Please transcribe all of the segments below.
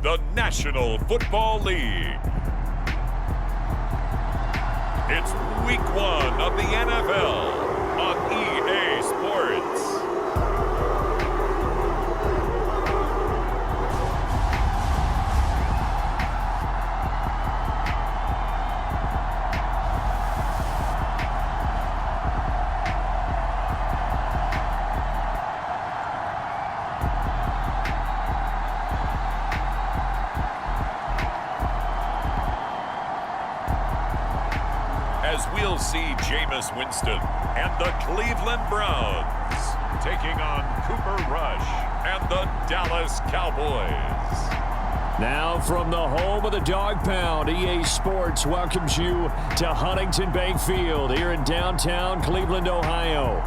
the National Football League. It's Week 1 of the NFL on EA Sports. As we'll see Jameis Winston and the Cleveland Browns taking on Cooper Rush and the Dallas Cowboys. Now from the home of the Dog Pound, EA Sports welcomes you to Huntington Bank Field here in downtown Cleveland, Ohio.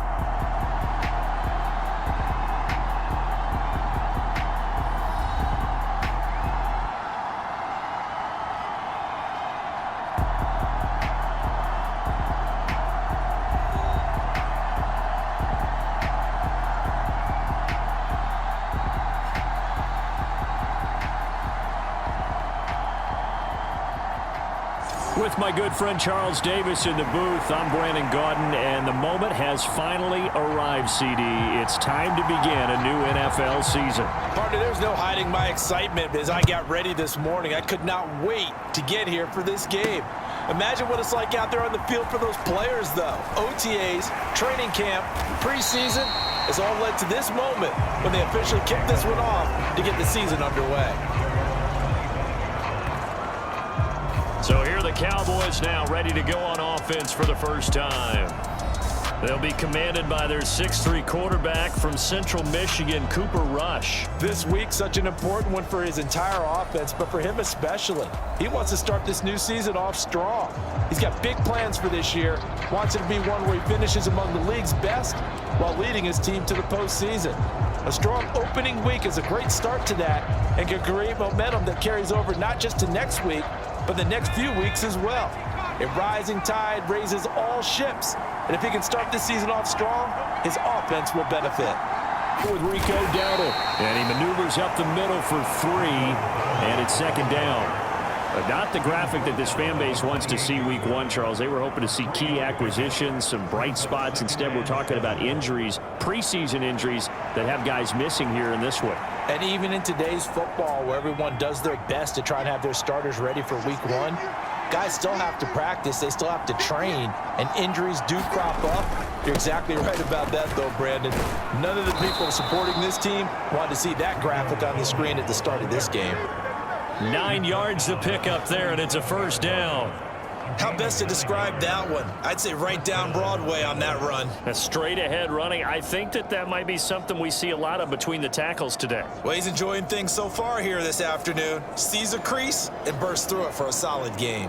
With my good friend Charles Davis in the booth, I'm Brandon Gaudin, and the moment has finally arrived, CD. It's time to begin a new NFL season. Partner, there's no hiding my excitement as I got ready this morning. I could not wait to get here for this game. Imagine what it's like out there on the field for those players, though. OTAs, training camp, preseason has all led to this moment when they officially kick this one off to get the season underway. So here are the Cowboys now ready to go on offense for the first time. They'll be commanded by their 6'3" quarterback from Central Michigan, Cooper Rush. This week, such an important one for his entire offense, but for him especially. He wants to start this new season off strong. He's got big plans for this year, wants it to be one where he finishes among the league's best while leading his team to the postseason. A strong opening week is a great start to that and can create momentum that carries over not just to next week, but the next few weeks as well. A rising tide raises all ships, and if he can start this season off strong, his offense will benefit. With Rico Dowdle, and he maneuvers up the middle for 3, and it's second down. But not the graphic that this fan base wants to see week 1, Charles. They were hoping to see key acquisitions, some bright spots. Instead, we're talking about injuries, preseason injuries that have guys missing here in this one. And even in today's football, where everyone does their best to try and have their starters ready for week 1, guys still have to practice. They still have to train, and injuries do crop up. You're exactly right about that, though, Brandon. None of the people supporting this team wanted to see that graphic on the screen at the start of this game. 9 yards to pick up there, and it's a first down. How best to describe that one? I'd say right down Broadway on that run. A straight ahead running. I think that might be something we see a lot of between the tackles today. Well, he's enjoying things so far here this afternoon. Sees a crease and bursts through it for a solid gain.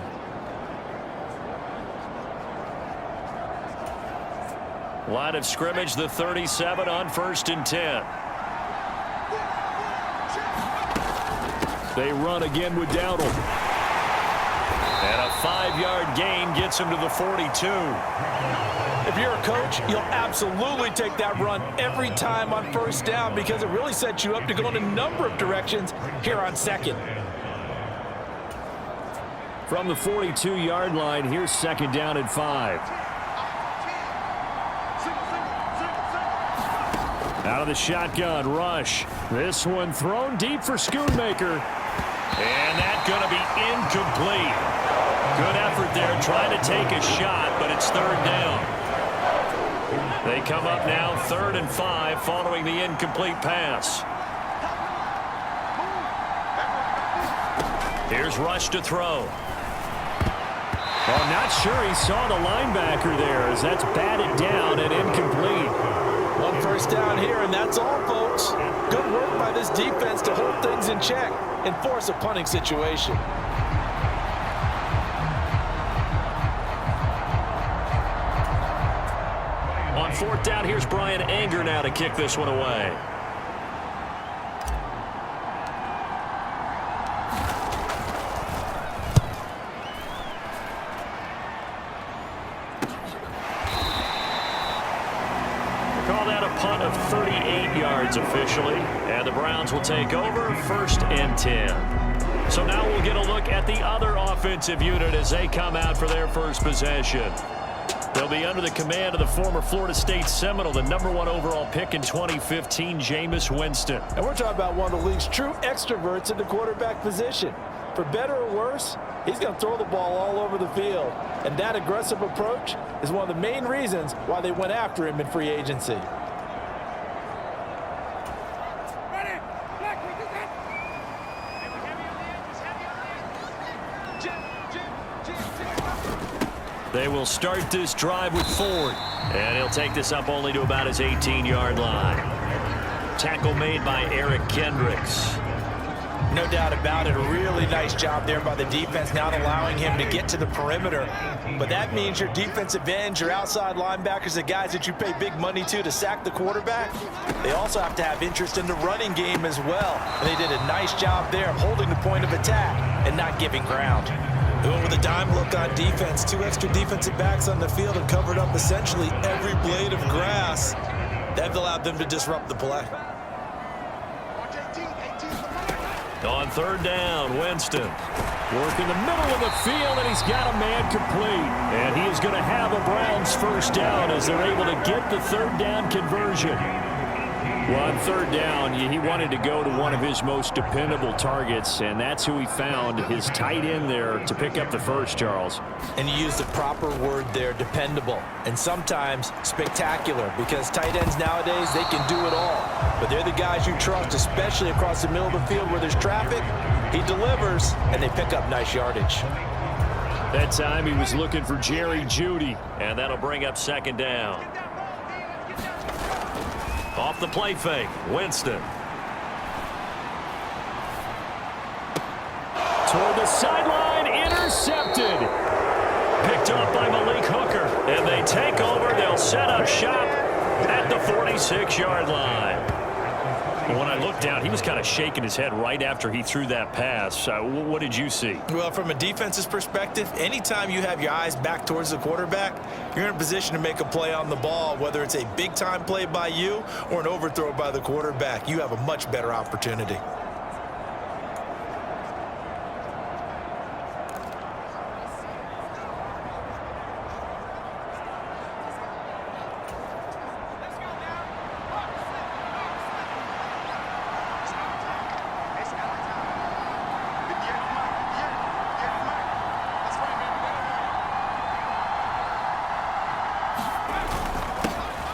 Line of scrimmage, the 37 on 1st and 10. They run again with Dowdle. And a 5-yard gain gets him to the 42. If you're a coach, you'll absolutely take that run every time on first down because it really sets you up to go in a number of directions here on second. From the 42-yard line, here's second down and 5. Out of the shotgun, Rush. This one thrown deep for Schoonmaker. And that's going to be incomplete. Good effort there trying to take a shot, but it's third down. They come up now 3rd and 5 following the incomplete pass. Here's Rush to throw. Well, not sure he saw the linebacker there as that's batted down and incomplete. One first down here, and that's all, folks. Good work by this defense to hold things in check and force a punting situation. On 4th down, here's Brian Anger now to kick this one away. Call that a punt of 38 yards officially, and the Browns will take over 1st and 10. So now we'll get a look at the other offensive unit as they come out for their first possession. They'll be under the command of the former Florida State Seminole, the #1 overall pick in 2015, Jameis Winston. And we're talking about one of the league's true extroverts in the quarterback position. For better or worse, he's going to throw the ball all over the field. And that aggressive approach is one of the main reasons why they went after him in free agency. They will start this drive with Ford. And he'll take this up only to about his 18-yard line. Tackle made by Eric Kendricks. No doubt about it. A really nice job there by the defense, not allowing him to get to the perimeter. But that means your defensive ends, your outside linebackers, the guys that you pay big money to sack the quarterback, they also have to have interest in the running game as well. And they did a nice job there of holding the point of attack and not giving ground. Going with a dime look on defense, 2 extra defensive backs on the field and covered up essentially every blade of grass. That allowed them to disrupt the play. On 3rd down, Winston. Work in the middle of the field, and he's got a man complete. And he is going to have a Browns first down as they're able to get the 3rd down conversion. Well, on 3rd down, he wanted to go to one of his most dependable targets, and that's who he found, his tight end there, to pick up the first, Charles. And you used the proper word there, dependable, and sometimes spectacular, because tight ends nowadays, they can do it all. But they're the guys you trust, especially across the middle of the field where there's traffic. He delivers, and they pick up nice yardage. That time he was looking for Jerry Jeudy, and that'll bring up 2nd down. Off the play fake, Winston. Toward the sideline, intercepted. Picked off by Malik Hooker. And they take over. They'll set up shop at the 46-yard line. When I looked down, he was kind of shaking his head right after he threw that pass. What did you see? Well, from a defense's perspective, anytime you have your eyes back towards the quarterback, you're in a position to make a play on the ball, whether it's a big-time play by you or an overthrow by the quarterback. You have a much better opportunity.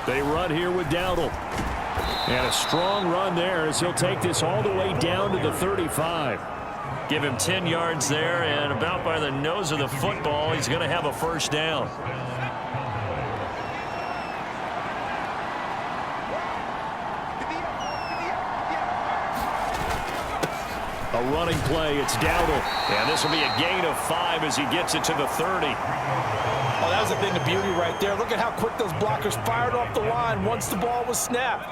They run here with Dowdle. And a strong run there as he'll take this all the way down to the 35. Give him 10 yards there, and about by the nose of the football, he's going to have a first down. A running play, it's Dowdle. And this will be a gain of 5 as he gets it to the 30. Oh, that was a thing of beauty right there. Look at how quick those blockers fired off the line once the ball was snapped.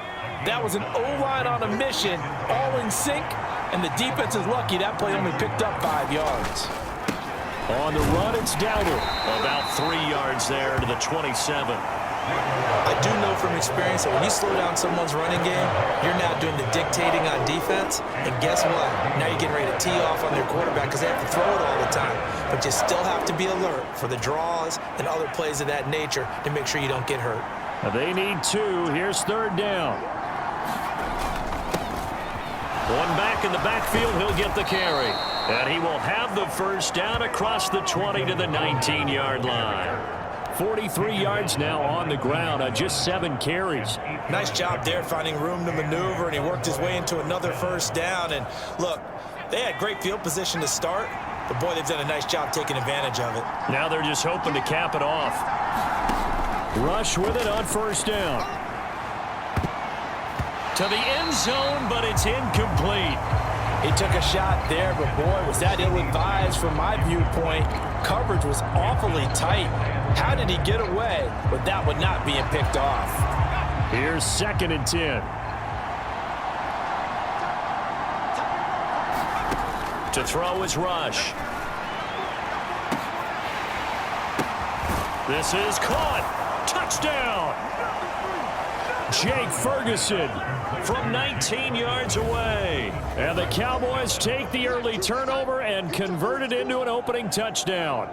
That was an O-line on a mission, all in sync, and the defense is lucky that play only picked up 5 yards. On the run, it's Dowdle. About 3 yards there to the 27. I do know from experience that when you slow down someone's running game, you're now doing the dictating on defense, and guess what? Now you're getting ready to tee off on their quarterback because they have to throw it all the time. But you still have to be alert for the draws and other plays of that nature to make sure you don't get hurt. Now they need 2. Here's 3rd down. One back in the backfield, he'll get the carry. And he will have the first down across the 20 to the 19-yard line. 43 yards now on the ground on just 7 carries. Nice job there finding room to maneuver, and he worked his way into another first down. And look, they had great field position to start, but boy, they've done a nice job taking advantage of it. Now they're just hoping to cap it off. Rush with it on first down. To the end zone, but it's incomplete. He took a shot there, but boy, was that ill-advised from my viewpoint. Coverage was awfully tight. How did he get away with that one not being picked off? Here's 2nd and 10. To throw is Rush. This is caught. Touchdown. Jake Ferguson from 19 yards away. And the Cowboys take the early turnover and convert it into an opening touchdown.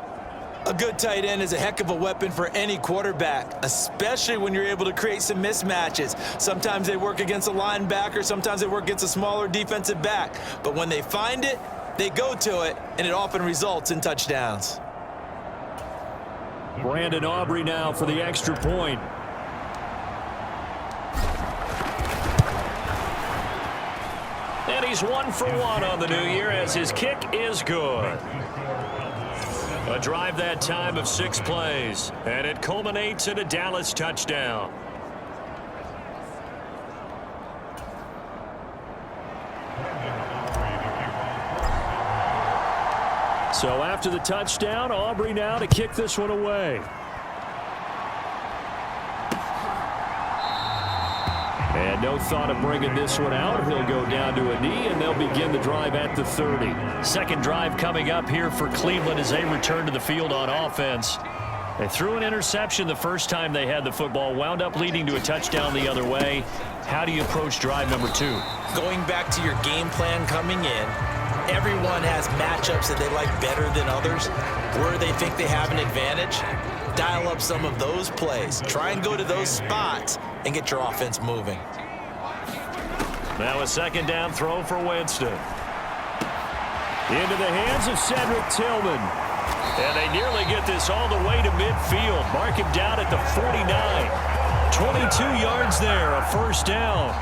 A good tight end is a heck of a weapon for any quarterback, especially when you're able to create some mismatches. Sometimes they work against a linebacker, sometimes they work against a smaller defensive back. But when they find it, they go to it, and it often results in touchdowns. Brandon Aubrey now for the extra point. And he's 1 for 1 on the new year as his kick is good. A drive that time of 6 plays, and it culminates in a Dallas touchdown. So after the touchdown, Aubrey now to kick this one away. And no thought of bringing this one out. He'll go down to a knee, and they'll begin the drive at the 30. Second drive coming up here for Cleveland as they return to the field on offense. They threw an interception the first time they had the football, wound up leading to a touchdown the other way. How do you approach drive number 2? Going back to your game plan coming in, everyone has matchups that they like better than others, where they think they have an advantage. Dial up some of those plays. Try and go to those spots and get your offense moving. Now a second down throw for Winston. Into the hands of Cedric Tillman. And they nearly get this all the way to midfield. Mark him down at the 49. 22 yards there, a first down.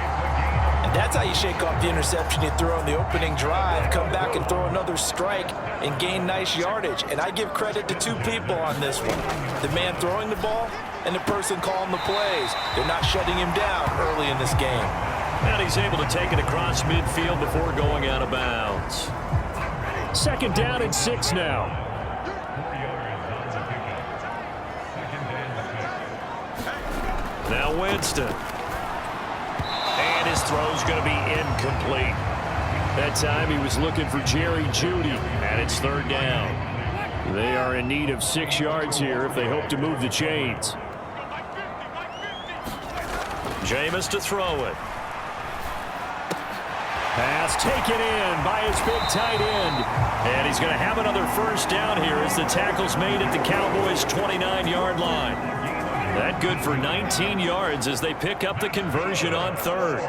And that's how you shake off the interception you threw on the opening drive, come back and throw another strike and gain nice yardage. And I give credit to 2 people on this one. The man throwing the ball and the person calling the plays. They're not shutting him down early in this game. And he's able to take it across midfield before going out of bounds. Second down and 6 now. Now Winston. And his throw's going to be incomplete. That time he was looking for Jerry Jeudy, and it's third down. They are in need of 6 yards here if they hope to move the chains. Jameis to throw it. Pass taken in by his big tight end. And he's going to have another first down here as the tackle's made at the Cowboys' 29-yard line. That good for 19 yards as they pick up the conversion on third.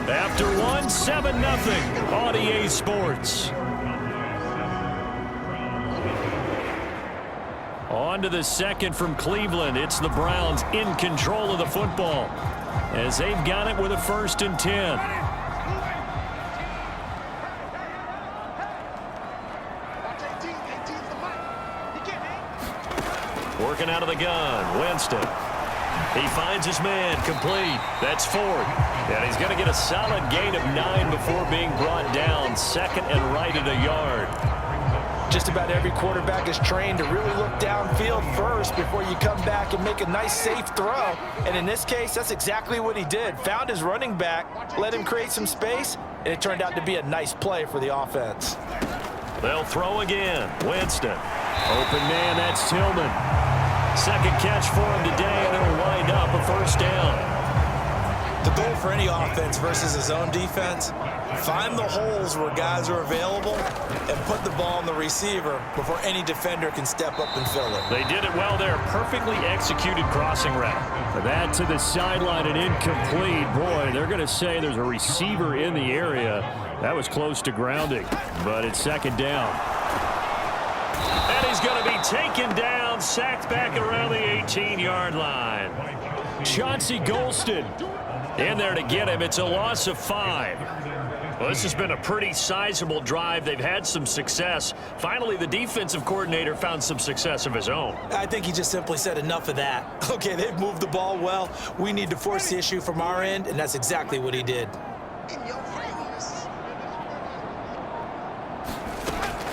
After one, 7-0 on EA Sports. On to the second from Cleveland. It's the Browns in control of the football as they've got it with a 1st and 10. Working out of the gun, Winston. He finds his man, complete. That's 4th. And he's going to get a solid gain of 9 before being brought down. 2nd and right at a yard. Just about every quarterback is trained to really look downfield first before you come back and make a nice, safe throw. And in this case, that's exactly what he did. Found his running back, let him create some space, and it turned out to be a nice play for the offense. They'll throw again. Winston. Open man, that's Tillman. Second catch for him today, and it'll wind up a first down. The goal for any offense versus his own defense, find the holes where guys are available and put the ball on the receiver before any defender can step up and fill it. They did it well there. Perfectly executed crossing route. That to the sideline and incomplete. Boy, they're going to say there's a receiver in the area. That was close to grounding, but it's second down. And he's going to be taken down, sacked back around the 18-yard line. Chauncey Golston in there to get him. It's a loss of 5. Well, this has been a pretty sizable drive. They've had some success. Finally, the defensive coordinator found some success of his own. I think he just simply said enough of that. Okay, they've moved the ball well. We need to force the issue from our end, and that's exactly what he did.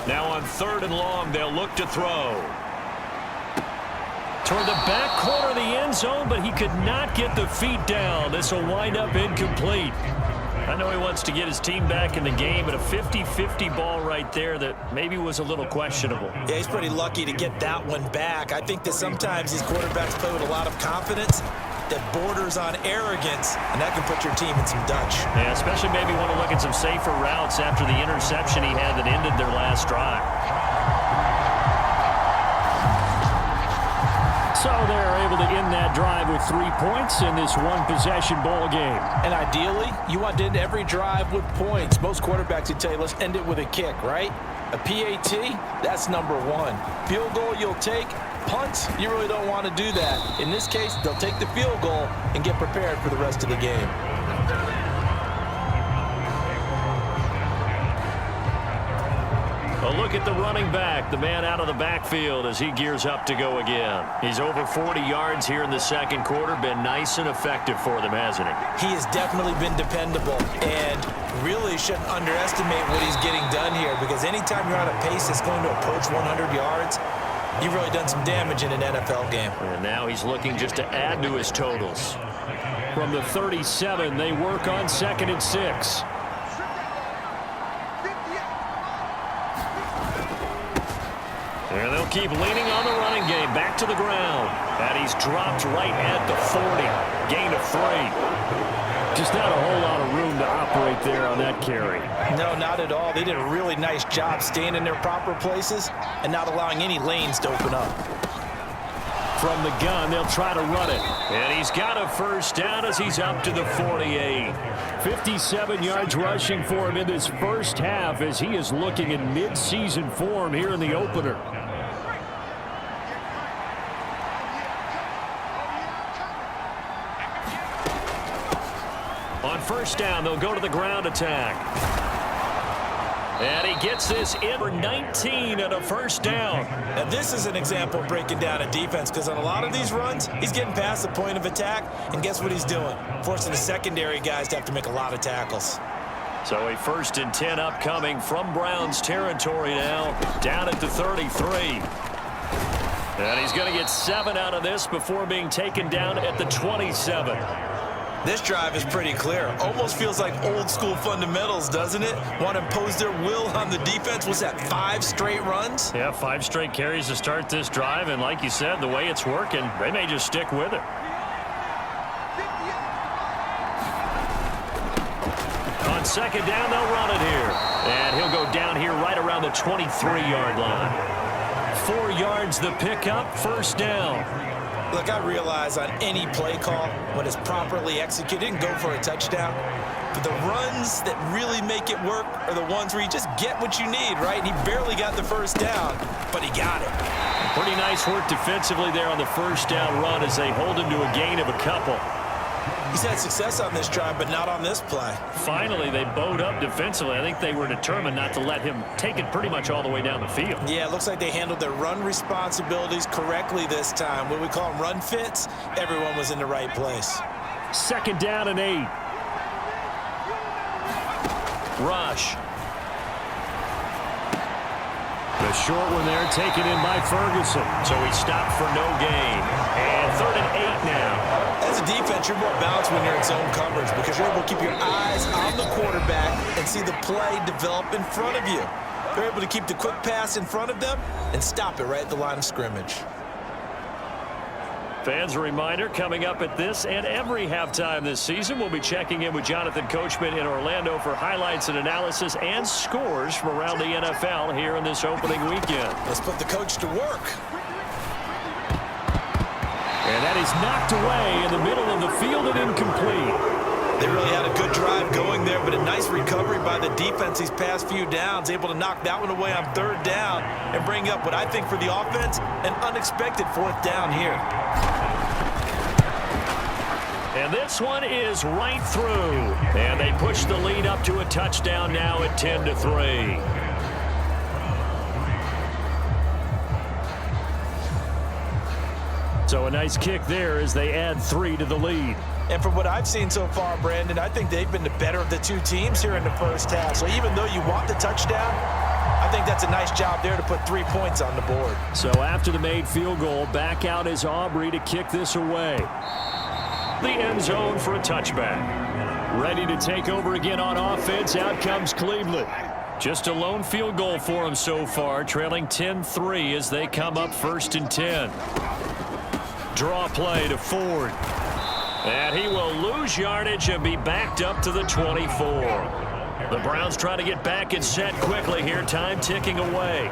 Now on 3rd and long, they'll look to throw. Toward the back corner of the end zone, but he could not get the feet down. This will wind up incomplete. I know he wants to get his team back in the game, but a 50-50 ball right there that maybe was a little questionable. Yeah, he's pretty lucky to get that one back. I think that sometimes these quarterbacks play with a lot of confidence that borders on arrogance, and that can put your team in some Dutch. Yeah, especially maybe want to look at some safer routes after the interception he had that ended their last drive. So they're able to end that drive with 3 points in this one-possession ball game. And ideally, you want to end every drive with points. Most quarterbacks would tell you, let's end it with a kick, right? A PAT, that's number one. Field goal you'll take. Punts, you really don't want to do that. In this case, they'll take the field goal and get prepared for the rest of the game. A look at the running back, the man out of the backfield as he gears up to go again. He's over 40 yards here in the second quarter. Been nice and effective for them, hasn't he? He has definitely been dependable and really shouldn't underestimate what he's getting done here, because anytime you're on a pace that's going to approach 100 yards, you've really done some damage in an NFL game. And now he's looking just to add to his totals. From the 37, they work on 2nd and 6. And they'll keep leaning on the running game. Back to the ground. And he's dropped right at the 40. Gain of 3. Just not a whole lot of room to operate there on that carry. No, not at all. They did a really nice job staying in their proper places and not allowing any lanes to open up. From the gun, they'll try to run it. And he's got a first down as he's up to the 48. 57 yards rushing for him in this first half as he is looking in mid-season form here in the opener. On first down, they'll go to the ground attack. And he gets this in for 19 and a first down. Now this is an example of breaking down a defense, because on a lot of these runs, he's getting past the point of attack, and guess what he's doing? Forcing the secondary guys to have to make a lot of tackles. So a 1st and 10 upcoming from Browns territory now, down at the 33. And he's going to get 7 out of this before being taken down at the 27. This drive is pretty clear. Almost feels like old school fundamentals, doesn't it? Want to impose their will on the defense. What's that, 5 straight runs? Yeah, 5 straight carries to start this drive. And like you said, the way it's working, they may just stick with it. On 2nd down, they'll run it here. And he'll go down here right around the 23-yard line. 4 yards the pickup, first down. Look, I realize on any play call, when it's properly executed, and go for a touchdown. But the runs that really make it work are the ones where you just get what you need, right? And he barely got the first down, but he got it. Pretty nice work defensively there on the first down run as they hold him to a gain of a couple. He's had success on this drive, but not on this play. Finally, they bowed up defensively. I think they were determined not to let him take it pretty much all the way down the field. Yeah, it looks like they handled their run responsibilities correctly this time. What we call them run fits, everyone was in the right place. 2nd down and 8. Rush. The short one there taken in by Ferguson. So he stopped for no gain. And 3rd and 8 now. As a defense, you're more balanced when you're in zone coverage, because you're able to keep your eyes on the quarterback and see the play develop in front of you. They're able to keep the quick pass in front of them and stop it right at the line of scrimmage. Fans, a reminder, coming up at this and every halftime this season, we'll be checking in with Jonathan Coachman in Orlando for highlights and analysis and scores from around the NFL here in this opening weekend. Let's put the coach to work. And that is knocked away in the middle of the field and incomplete. They really had a good drive going there, but a nice recovery by the defense these past few downs, able to knock that one away on 3rd down and bring up what I think for the offense, an unexpected 4th down here. And this one is right through. And they push the lead up to a touchdown now at 10-3. So a nice kick there as they add 3 to the lead. And from what I've seen so far, Brandon, I think they've been the better of the two teams here in the first half. So even though you want the touchdown, I think that's a nice job there to put 3 points on the board. So after the made field goal, back out is Aubrey to kick this away. The end zone for a touchback. Ready to take over again on offense. Out comes Cleveland. Just a lone field goal for them so far, trailing 10-3 as they come up 1st and 10. Draw play to Ford. And he will lose yardage and be backed up to the 24. The Browns try to get back and set quickly here, time ticking away.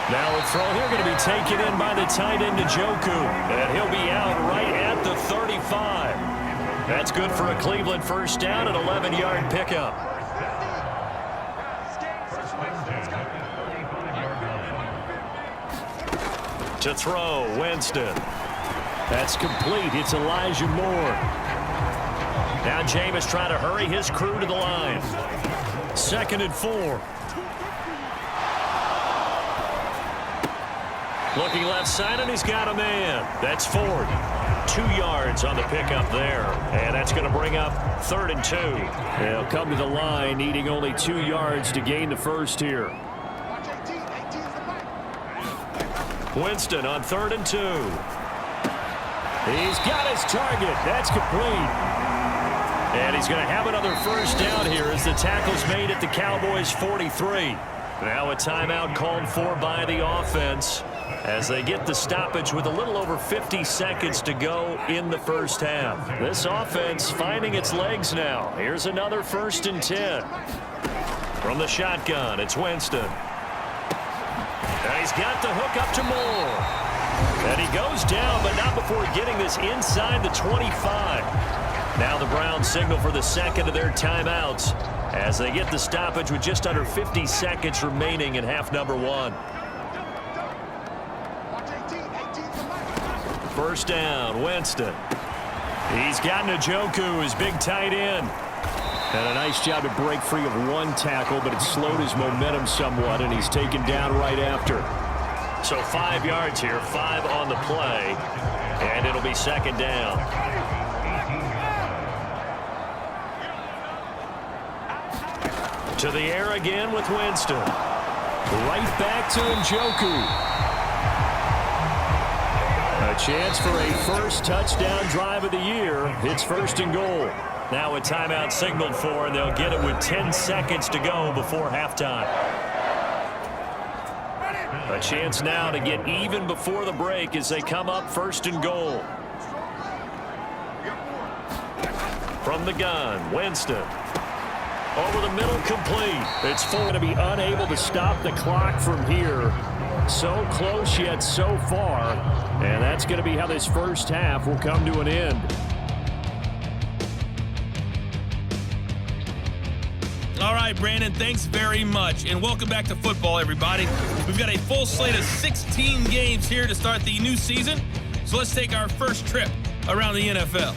Now a throw here going to be taken in by the tight end Njoku. And he'll be out right at the 35. That's good for a Cleveland first down, an 11-yard pickup. To throw, Winston. That's complete. It's Elijah Moore. Now Jameis trying to hurry his crew to the line. 2nd and 4. Looking left side, and he's got a man. That's Ford. 2 yards on the pickup there. And that's going to bring up 3rd and 2. They'll come to the line, needing only 2 yards to gain the first here. Winston on 3rd and 2. He's got his target. That's complete. And he's going to have another first down here as the tackle's made at the Cowboys' 43. Now a timeout called for by the offense as they get the stoppage with a little over 50 seconds to go in the first half. This offense finding its legs now. Here's another 1st and 10. From the shotgun, it's Winston. And he's got the hook up to Moore. And he goes down, but not before getting this inside the 25. Now the Browns signal for the second of their timeouts as they get the stoppage with just under 50 seconds remaining in half number 1. First down, Winston. He's got Njoku, his big tight end. And a nice job to break free of 1 tackle, but it slowed his momentum somewhat, and he's taken down right after. So 5 yards here, 5 on the play, and it'll be 2nd down. To the air again with Winston. Right back to Njoku. A chance for a first touchdown drive of the year. It's 1st and goal. Now a timeout signaled for, and they'll get it with 10 seconds to go before halftime. A chance now to get even before the break as they come up 1st and goal. From the gun, Winston. Over the middle, complete. It's going to be unable to stop the clock from here. So close yet so far. And that's going to be how this first half will come to an end. All right, Brandon, thanks very much. And welcome back to football, everybody. We've got a full slate of 16 games here to start the new season. So let's take our first trip around the NFL.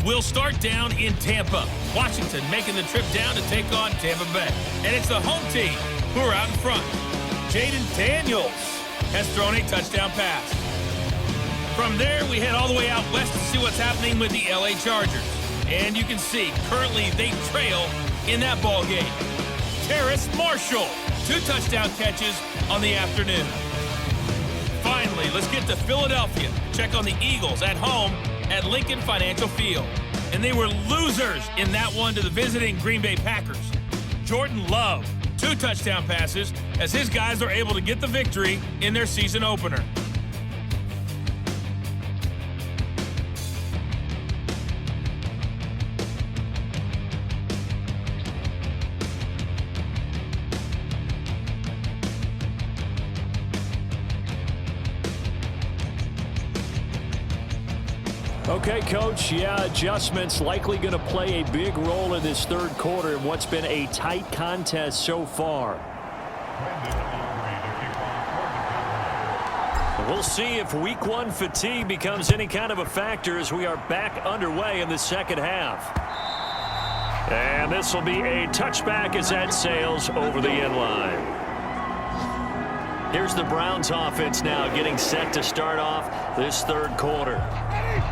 We'll start down in Tampa. Washington making the trip down to take on Tampa Bay. And it's the home team who are out in front. Jaden Daniels has thrown a touchdown pass. From there, we head all the way out west to see what's happening with the LA Chargers. And you can see, currently they trail in that ball game. Terrace Marshall, 2 touchdown catches on the afternoon. Finally, let's get to Philadelphia. Check on the Eagles at home at Lincoln Financial Field. And they were losers in that one to the visiting Green Bay Packers. Jordan Love, 2 touchdown passes as his guys are able to get the victory in their season opener. Okay, Coach, adjustments likely going to play a big role in this 3rd quarter in what's been a tight contest so far. We'll see if Week 1 fatigue becomes any kind of a factor as we are back underway in the second half. And this will be a touchback as that sails over the end line. Here's the Browns offense now getting set to start off this 3rd quarter.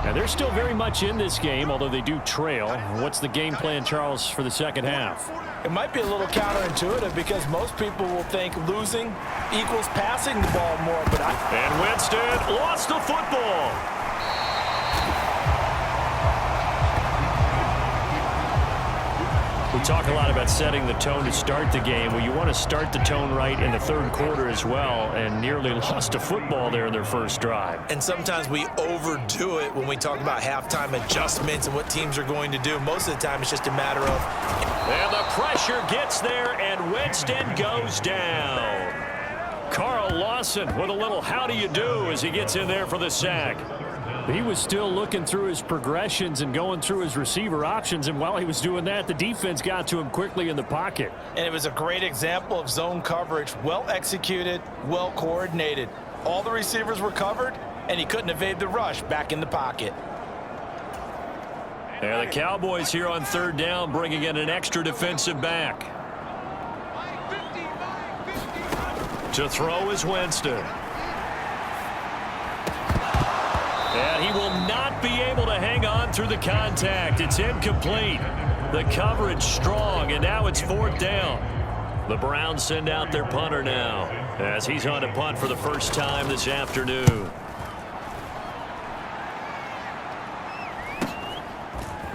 Now, they're still very much in this game, although they do trail. What's the game plan, Charles, for the second half? It might be a little counterintuitive because most people will think losing equals passing the ball more. And Winston lost the football. talk a lot about setting the tone to start the game. Well, you want to start the tone right in the third quarter as well, and nearly lost a football there in their first drive. And sometimes we overdo it when we talk about halftime adjustments and what teams are going to do. Most of the time, it's just a matter of... And the pressure gets there, and Winston goes down. Carl Lawson with a little how do you do as he gets in there for the sack. He was still looking through his progressions and going through his receiver options, and while he was doing that, the defense got to him quickly in the pocket. And it was a great example of zone coverage. Well executed, well coordinated. All the receivers were covered, and he couldn't evade the rush back in the pocket. And the Cowboys here on third down bringing in an extra defensive back. To throw is Winston. And he will not be able to hang on through the contact. It's incomplete. The coverage strong, and now it's fourth down. The Browns send out their punter now as he's on to punt for the first time this afternoon.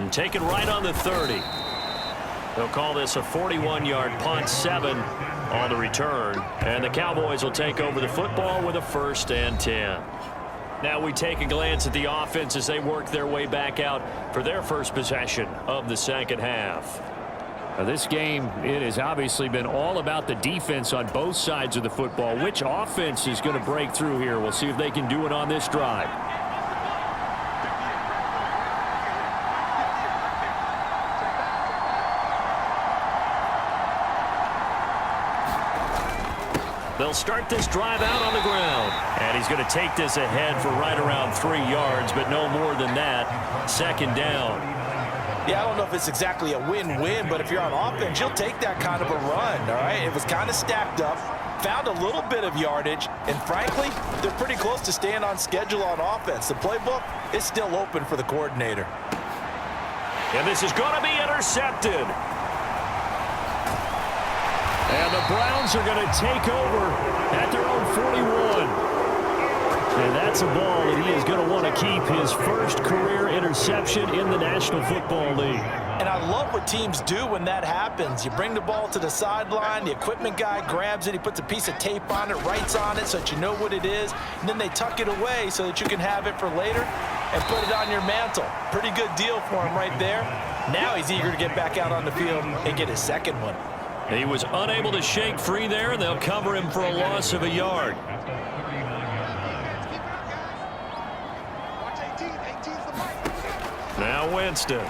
And taken right on the 30. They'll call this a 41-yard punt, 7 on the return. And the Cowboys will take over the football with a 1st and 10. Now we take a glance at the offense as they work their way back out for their first possession of the second half. Now this game, it has obviously been all about the defense on both sides of the football. Which offense is going to break through here? We'll see if they can do it on this drive. They'll start this drive out on the ground. And he's going to take this ahead for right around 3 yards, but no more than that. Second down. Yeah, I don't know if it's exactly a win-win, but if you're on offense, you'll take that kind of a run, all right? It was kind of stacked up, found a little bit of yardage, and frankly, they're pretty close to staying on schedule on offense. The playbook is still open for the coordinator. And this is going to be intercepted. And the Browns are going to take over at their own 41. And that's a ball that he is going to want to keep, his first career interception in the National Football League. And I love what teams do when that happens. You bring the ball to the sideline, the equipment guy grabs it, he puts a piece of tape on it, writes on it so that you know what it is, and then they tuck it away so that you can have it for later and put it on your mantle. Pretty good deal for him right there. Now he's eager to get back out on the field and get his second one. He was unable to shake free there, and they'll cover him for a loss of a yard. Now Winston.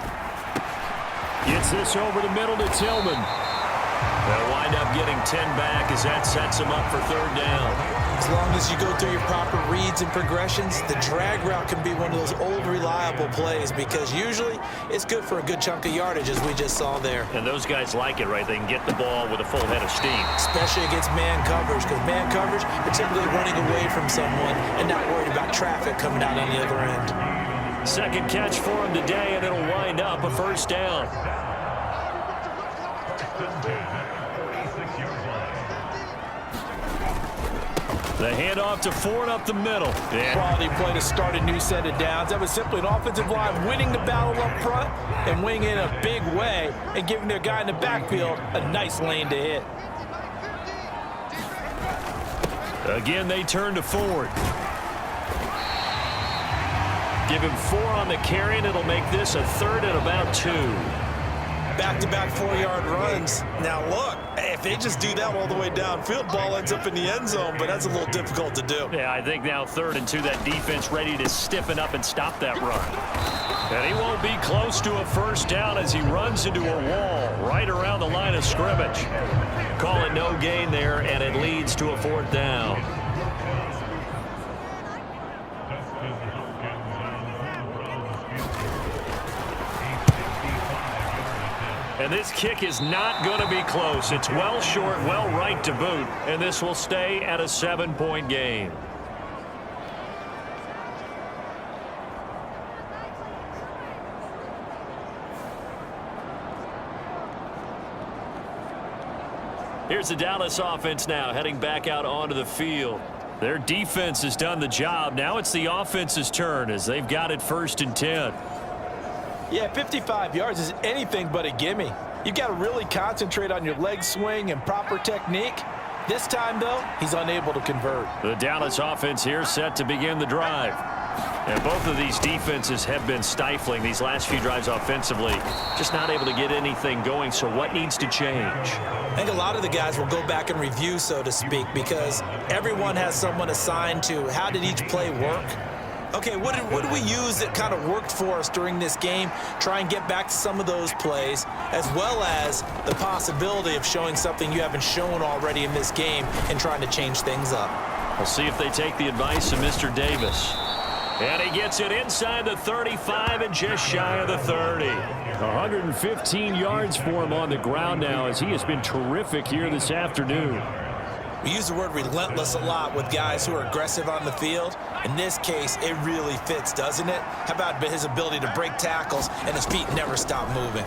Gets this over the middle to Tillman. They'll wind up getting 10 back as that sets him up for third down. As long as you go through your proper reads and progressions, the drag route can be one of those old reliable plays because usually it's good for a good chunk of yardage as we just saw there. And those guys like it, right? They can get the ball with a full head of steam. Especially against man coverage, because man coverage, they're typically running away from someone and not worried about traffic coming out on the other end. Second catch for him today, and it'll wind up a first down. The handoff to Ford up the middle. Quality play to start a new set of downs. That was simply an offensive line winning the battle up front and winning in a big way and giving their guy in the backfield a nice lane to hit. Again, they turn to Ford. Give him 4 on the carry, and it'll make this a 3rd and about 2. Back-to-back 4-yard runs. Now, look, if they just do that all the way downfield, ball ends up in the end zone, but that's a little difficult to do. Yeah, I think now 3rd and 2, that defense ready to stiffen up and stop that run. And he won't be close to a first down as he runs into a wall right around the line of scrimmage. Call it no gain there, and it leads to a 4th down. And this kick is not going to be close. It's well short, well right to boot, and this will stay at a 7-point game. Here's the Dallas offense now heading back out onto the field. Their defense has done the job. Now it's the offense's turn as they've got it 1st and 10. Yeah, 55 yards is anything but a gimme. You've got to really concentrate on your leg swing and proper technique. This time, though, he's unable to convert. The Dallas offense here set to begin the drive. And both of these defenses have been stifling these last few drives offensively. Just not able to get anything going, so what needs to change? I think a lot of the guys will go back and review, so to speak, because everyone has someone assigned to how did each play work. Okay, what did we use that kind of worked for us during this game? Try and get back to some of those plays, as well as the possibility of showing something you haven't shown already in this game and trying to change things up. We'll see if they take the advice of Mr. Davis. And he gets it inside the 35 and just shy of the 30. 115 yards for him on the ground now, as he has been terrific here this afternoon. We use the word relentless a lot with guys who are aggressive on the field. In this case, it really fits, doesn't it? How about his ability to break tackles and his feet never stop moving?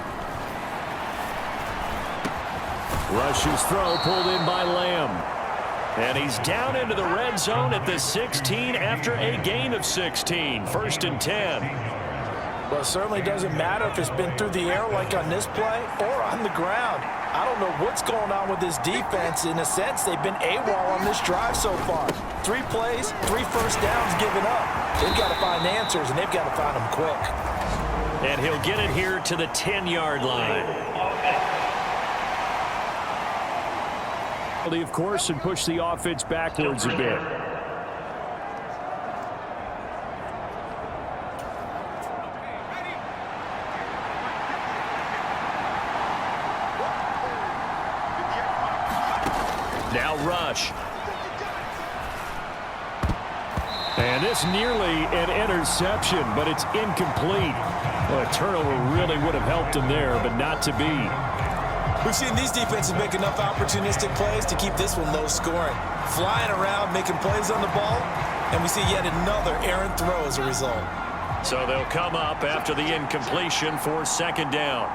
Rush's throw pulled in by Lamb. And he's down into the red zone at the 16 after a gain of 16. 1st and 10. Well, it certainly doesn't matter if it's been through the air like on this play or on the ground. I don't know what's going on with this defense. In a sense, they've been AWOL on this drive so far. 3 plays, 3 first downs given up. They've got to find answers, and they've got to find them quick. And he'll get it here to the 10-yard line. Of course, and push the offense backwards a bit. Now Rush. And this nearly an interception, but it's incomplete. Well, a turnover really would have helped him there, but not to be. We've seen these defenses make enough opportunistic plays to keep this one low scoring. Flying around, making plays on the ball, and we see yet another errant throw as a result. So they'll come up after the incompletion for 2nd down.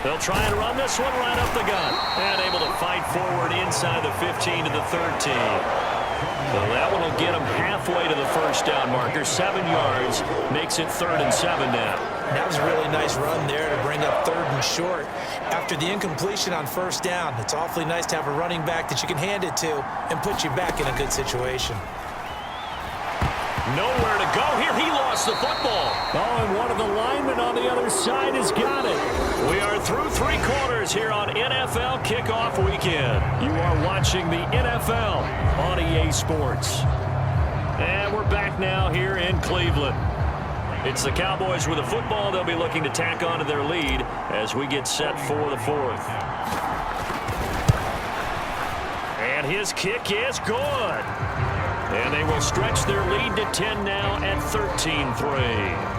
They'll try and run this one right up the gut. And able to fight forward inside the 15 to the 13. So that one will get them halfway to the 1st down marker. 7 yards makes it 3rd and 7 now. That was a really nice run there to bring up 3rd and short. After the incompletion on 1st down, it's awfully nice to have a running back that you can hand it to and put you back in a good situation. Nowhere to go here. He lost the football. Oh, and one of the linemen on the other side has got it. We are through 3 quarters here on NFL Kickoff Weekend. You are watching the NFL on EA Sports. And we're back now here in Cleveland. It's the Cowboys with the football. They'll be looking to tack on to their lead as we get set for the 4th. And his kick is good. And they will stretch their lead to 10 now at 13-3.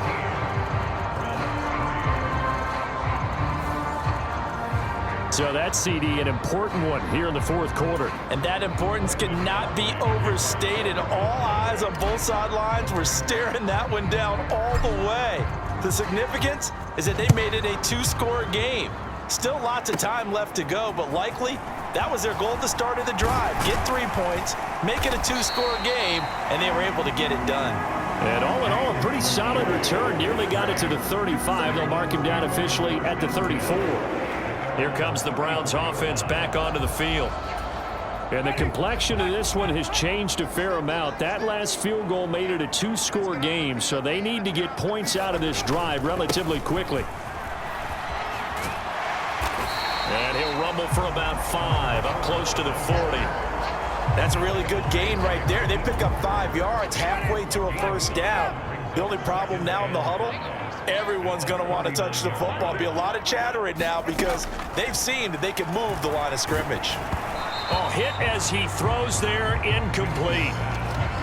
So that CD, an important one here in the 4th quarter. And that importance cannot be overstated. All eyes on both sidelines were staring that one down all the way. The significance is that they made it a 2-score game. Still lots of time left to go, but likely that was their goal at the start of the drive. Get 3 points, make it a 2-score game, and they were able to get it done. And all in all, a pretty solid return. Nearly got it to the 35. They'll mark him down officially at the 34. Here comes the Browns offense back onto the field. And the complexion of this one has changed a fair amount. That last field goal made it a 2-score game, so they need to get points out of this drive relatively quickly. And he'll rumble for about 5, up close to the 40. That's a really good gain right there. They pick up 5 yards halfway to a 1st down. The only problem now in the huddle, everyone's going to want to touch the football. There'll be a lot of chattering now because they've seen that they can move the line of scrimmage. Oh, hit as he throws there, incomplete.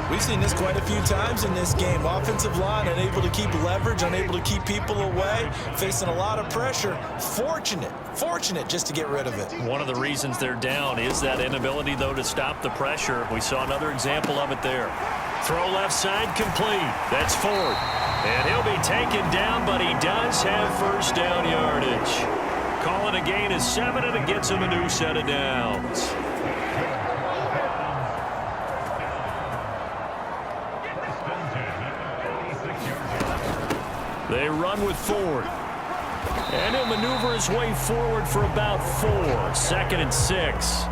We've seen this quite a few times in this game. Offensive line unable to keep leverage, unable to keep people away, facing a lot of pressure. Fortunate just to get rid of it. One of the reasons they're down is that inability, though, to stop the pressure. We saw another example of it there. Throw left side, complete. That's Ford. And he'll be taken down, but he does have 1st down yardage. Call it a gain of 7, and it gets him a new set of downs. They run with Ford. And he'll maneuver his way forward for about 4. 2nd and 6.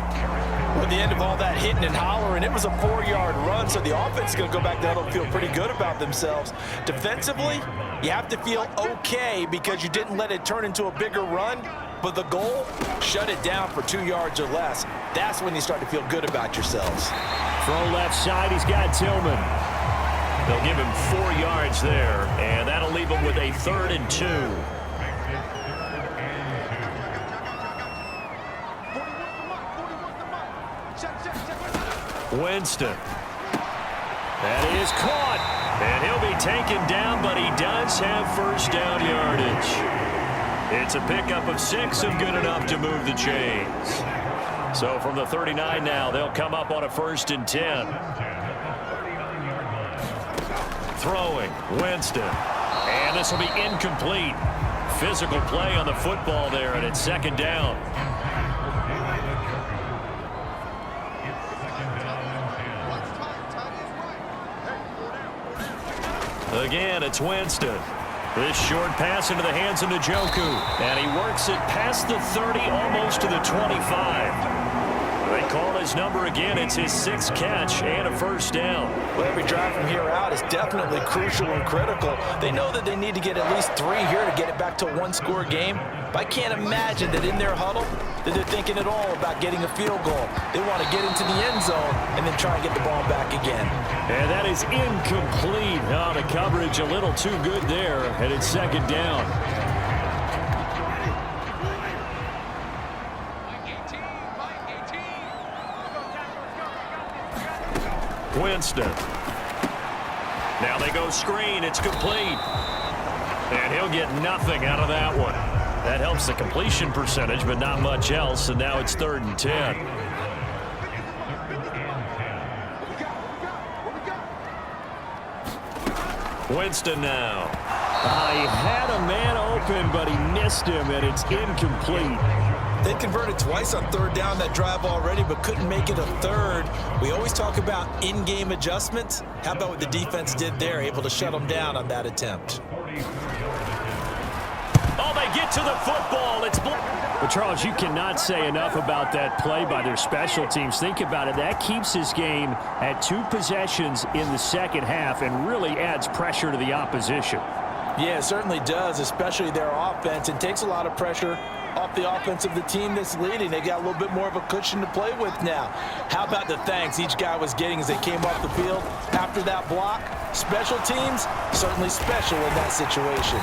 At the end of all that hitting and hollering, it was a 4-yard run, so the offense is going to go back down and feel pretty good about themselves. Defensively, you have to feel okay because you didn't let it turn into a bigger run, but the goal, shut it down for 2 yards or less. That's when you start to feel good about yourselves. Throw left side, he's got Tillman. They'll give him 4 yards there, and that'll leave him with a 3rd and 2. Winston. That is caught. And he'll be taken down, but he does have first down yardage. It's a pickup of 6 and good enough to move the chains. So from the 39 now, they'll come up on a 1st and 10. Throwing, Winston. And this will be incomplete. Physical play on the football there, and it's 2nd down. Again, it's Winston. This short pass into the hands of Njoku. And he works it past the 30, almost to the 25. They call his number again. It's his 6th catch and a 1st down. Well, every drive from here out is definitely crucial and critical. They know that they need to get at least 3 here to get it back to a 1-score game. But I can't imagine that in their huddle that they're thinking at all about getting a field goal. They want to get into the end zone and then try and get the ball back again. And that is incomplete. Oh, the coverage a little too good there, and it's 2nd down. Winston. Now they go screen. It's complete. And he'll get nothing out of that one. That helps the completion percentage, but not much else. And now it's 3rd and 10. Winston now. He had a man open, but he missed him, and it's incomplete. They converted twice on 3rd down that drive already, but couldn't make it a 3rd. We always talk about in-game adjustments. How about what the defense did there, able to shut them down on that attempt? Oh, they get to the football. It's but Charles, you cannot say enough about that play by their special teams. Think about it. That keeps this game at 2 possessions in the 2nd half and really adds pressure to the opposition. Yeah, it certainly does, especially their offense. It takes a lot of pressure off the offense of the team that's leading. They got a little bit more of a cushion to play with now. How about the thanks each guy was getting as they came off the field after that block? Special teams, certainly special in that situation.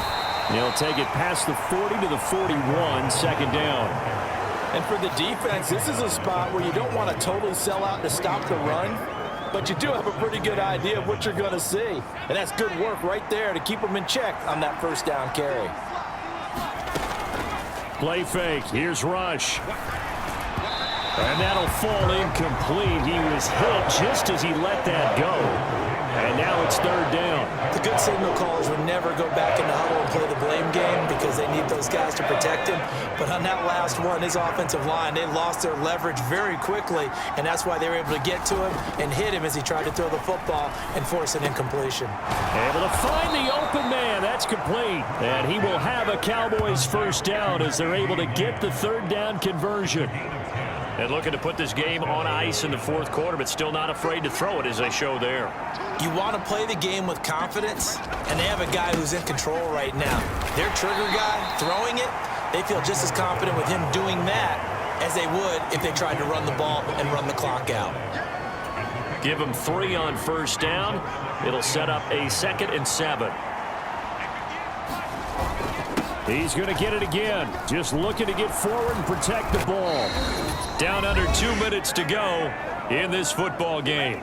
They'll take it past the 40 to the 41, 2nd down. And for the defense, this is a spot where you don't want to totally sell out to stop the run, but you do have a pretty good idea of what you're going to see. And that's good work right there to keep them in check on that 1st down carry. Play fake. Here's Rush. And that'll fall incomplete. He was hit just as he let that go. And now it's 3rd down. The good signal callers would never go back in the huddle and play the blame game because they need those guys to protect him. But on that last one, his offensive line, they lost their leverage very quickly, and that's why they were able to get to him and hit him as he tried to throw the football and force an incompletion. Able to find the open man. That's complete. And he will have a Cowboys 1st down as they're able to get the 3rd down conversion. And looking to put this game on ice in the 4th quarter, but still not afraid to throw it as they show there. You want to play the game with confidence, and they have a guy who's in control right now. Their trigger guy throwing it, they feel just as confident with him doing that as they would if they tried to run the ball and run the clock out. Give him 3 on 1st down. It'll set up a 2nd and 7. He's going to get it again. Just looking to get forward and protect the ball. Down under 2 minutes to go in this football game.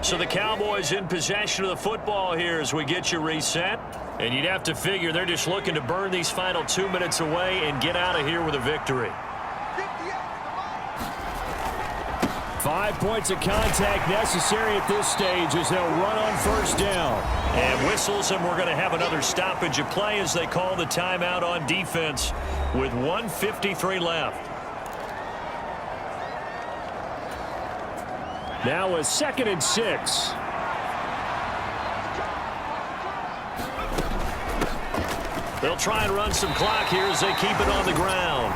So the Cowboys in possession of the football here as we get you reset. And you'd have to figure they're just looking to burn these final 2 minutes away and get out of here with a victory. 5 points of contact necessary at this stage as they'll run on 1st down. And whistles, and we're going to have another stoppage of play as they call the timeout on defense with 1:53 left. Now a 2nd and 6. They'll try and run some clock here as they keep it on the ground.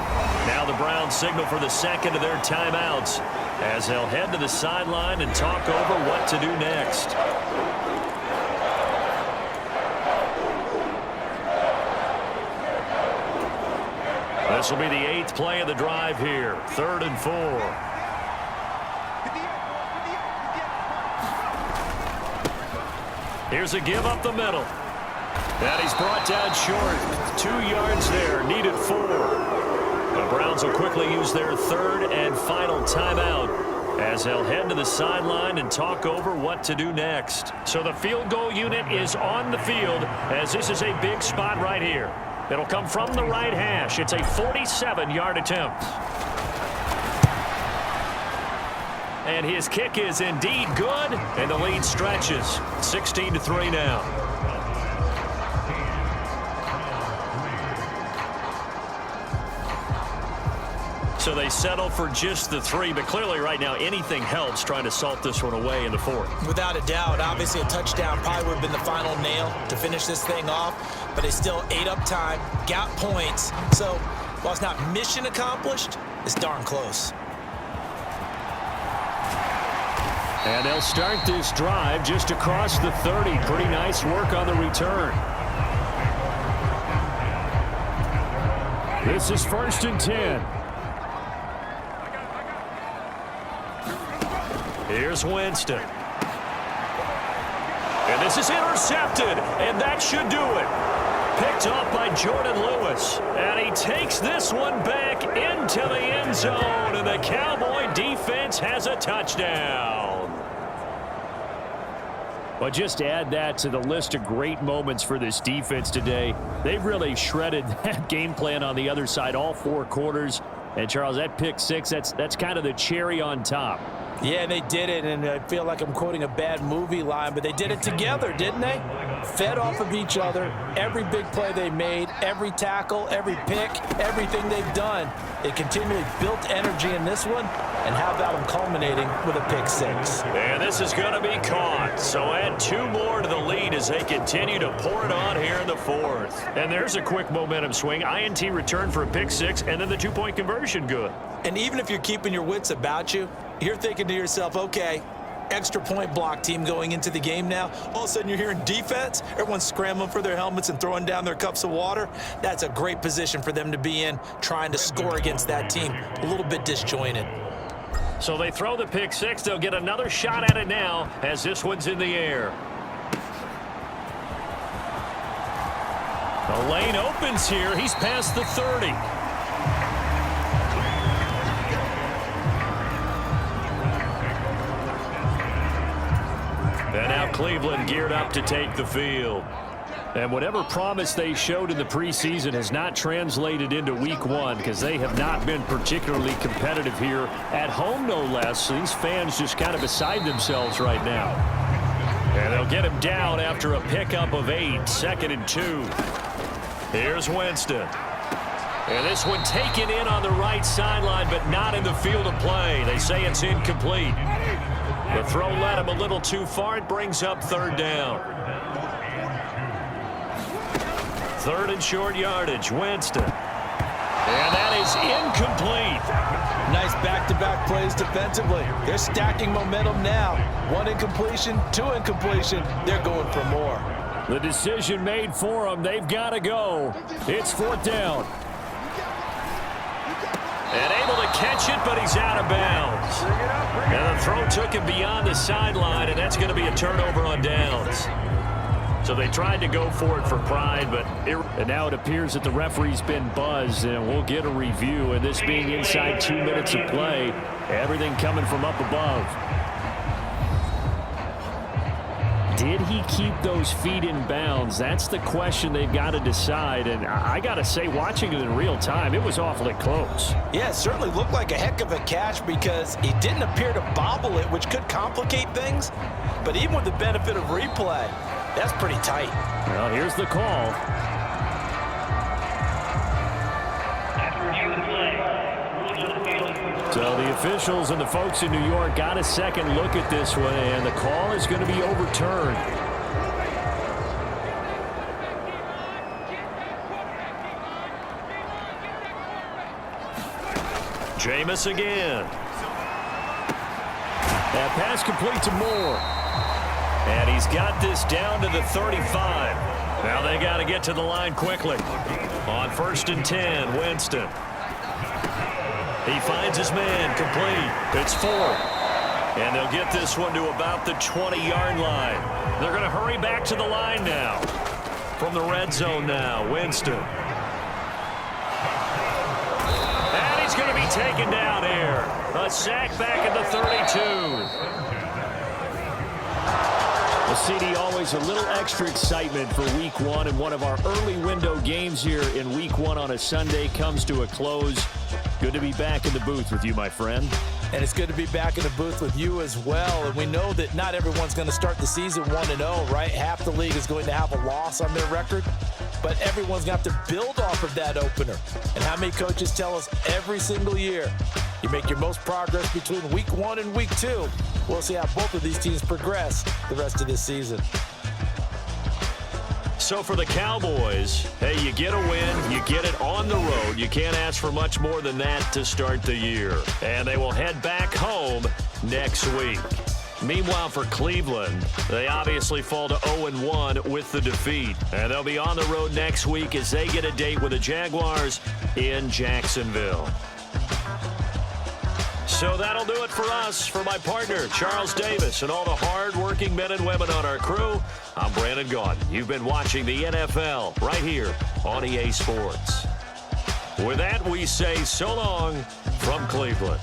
Now the Browns signal for the second of their timeouts as they'll head to the sideline and talk over what to do next. This will be the 8th play of the drive here. 3rd and 4. Here's a give up the middle. And he's brought down short. 2 yards there. Needed 4. The Browns will quickly use their 3rd and final timeout as they'll head to the sideline and talk over what to do next. So the field goal unit is on the field as this is a big spot right here. It'll come from the right hash. It's a 47-yard attempt. And his kick is indeed good, and the lead stretches. 16-3 now. So they settle for just the 3, but clearly right now anything helps trying to salt this one away in the 4th. Without a doubt, obviously a touchdown probably would have been the final nail to finish this thing off, but they still ate up time, got points. So while it's not mission accomplished, it's darn close. And they'll start this drive just across the 30. Pretty nice work on the return. This is 1st and 10. Here's Winston. And this is intercepted, and that should do it. Picked off by Jordan Lewis. And he takes this one back into the end zone, and the Cowboy defense has a touchdown. Well, just add that to the list of great moments for this defense today. They've really shredded that game plan on the other side all 4 quarters. And, Charles, that pick 6, that's kind of the cherry on top. Yeah, they did it, and I feel like I'm quoting a bad movie line, but they did it together, didn't they? Fed off of each other. Every big play they made, every tackle, every pick, everything they've done. They continually built energy in this one, and how about them culminating with a pick 6? And this is going to be caught. So add 2 more to the lead as they continue to pour it on here in the 4th. And there's a quick momentum swing. INT return for a pick 6, and then the 2-point conversion good. And even if you're keeping your wits about you, you're thinking to yourself, okay, extra point block team going into the game now. All of a sudden you're hearing defense. Everyone's scrambling for their helmets and throwing down their cups of water. That's a great position for them to be in, trying to score against that team. A little bit disjointed. So they throw the pick 6. They'll get another shot at it now as this one's in the air. The lane opens here. He's past the 30. And now Cleveland geared up to take the field. And whatever promise they showed in the preseason has not translated into week 1 because they have not been particularly competitive here at home, no less. So these fans just kind of beside themselves right now. And they'll get him down after a pickup of 8, 2nd and 2. Here's Winston. And this one taken in on the right sideline, but not in the field of play. They say it's incomplete. The throw led him a little too far. It brings up 3rd down. 3rd and short yardage. Winston. And that is incomplete. Nice back-to-back plays defensively. They're stacking momentum now. 1 incompletion, 2 incompletion. They're going for more. The decision made for them. They've got to go. It's 4th down. And able to catch it, but he's out of bounds. And the throw took him beyond the sideline, and that's going to be a turnover on downs. So they tried to go for it for pride, but and now it appears that the referee's been buzzed, and we'll get a review. And this being inside 2 minutes of play, everything coming from up above. Did he keep those feet in bounds? That's the question they've got to decide. And I got to say, watching it in real time, it was awfully close. Yeah, it certainly looked like a heck of a catch because he didn't appear to bobble it, which could complicate things. But even with the benefit of replay, that's pretty tight. Well, here's the call. So the officials and the folks in New York got a second look at this one, and the call is going to be overturned. Jameis again. That pass complete to Moore. And he's got this down to the 35. Now they got to get to the line quickly. On 1st and 10, Winston. He finds his man, complete. It's 4. And they'll get this one to about the 20-yard line. They're going to hurry back to the line now. From the red zone now, Winston. And he's going to be taken down here. A sack back at the 32. The CD, always a little extra excitement for week 1, and one of our early window games here in week 1 on a Sunday comes to a close. Good to be back in the booth with you, my friend. And it's good to be back in the booth with you as well. And we know that not everyone's going to start the season 1-0, right? Half the league is going to have a loss on their record. But everyone's going to have to build off of that opener. And how many coaches tell us every single year, you make your most progress between week 1 and week 2. We'll see how both of these teams progress the rest of this season. So for the Cowboys, hey, you get a win, you get it on the road. You can't ask for much more than that to start the year. And they will head back home next week. Meanwhile, for Cleveland, they obviously fall to 0-1 with the defeat. And they'll be on the road next week as they get a date with the Jaguars in Jacksonville. So that'll do it for us. For my partner, Charles Davis, and all the hard-working men and women on our crew, I'm Brandon Gaudin. You've been watching the NFL right here on EA Sports. With that, we say so long from Cleveland.